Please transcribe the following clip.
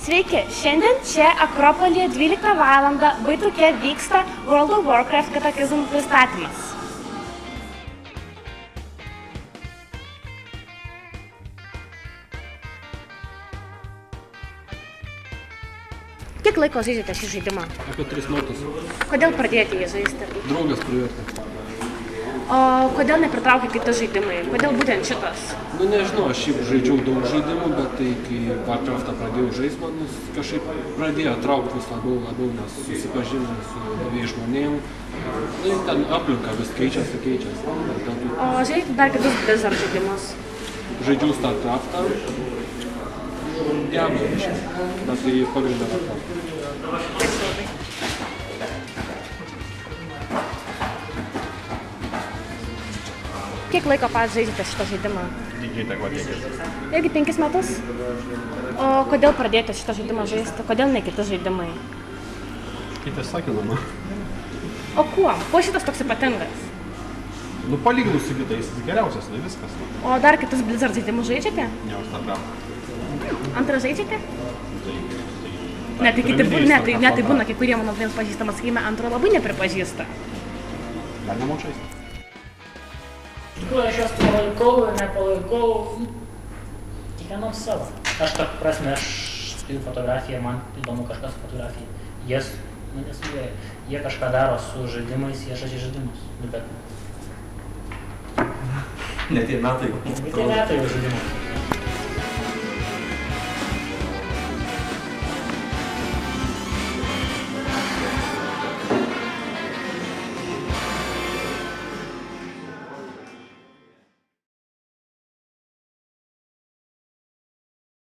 Sveiki, šiandien čia Akropolyje 12 val. Vaituke vyksta World of Warcraft Cataclysm pristatymas. Kiek laiko žaidžiate šį žaidimą? Apie 3 metus. Kodėl pradėjote jį žaisti? Draugas privertė. O kodėl nepritraukė kiti žaidimai? Kodėl būtent šitas? Nu nežinau, aš šiaip žaidžiau daug žaidimų, bet tai kai Warcraftą pradėjau žaisti, man jis kažkaip pradėjo traukti vis labiau, nes susipažinau su naujais žmonėm. Nu ir ten aplinka vis keičiasi. O žaidžiate dar kitus Blizzard žaidimus? Žaidžiau StarCraftą, Diablo biškį, bet tai pagrindė Warcraftą. Kiek laiko pats žaidžiate šitą žaidimą? Lygiai tiek pat kiek. Irgi 5 metus? O kodėl pradėjote šitą žaidimą žaisti? Kodėl ne kiti žaidimai? Kaip aš sakinama. O kuo? Kuo šitas toks ypatingas? Nu palyginus su kitais, jis geriausias, ne viskas. O dar kitus Blizzard žaidimus žaidžiate? Ne už StarCraftą. Antrą žaidžiate? Tai Ne, tai būna, kai kurie mano vienas pažįstamas, sakykime, antro labai nepripažįsta. Dar nemaučiais. Iš tikrųjų, aš juos palaikau ir nepalaikau, kiekvienam savo. Aš tą prasme, aš stebiu fotografiją, man įdomu kažkas fotografija. Jie nesuvėja. Jie kažką daro su žaidimais, jie žaidžia žaidimus. Nu, bet... Ne tie metai. Ne tie metai jau žaidimai.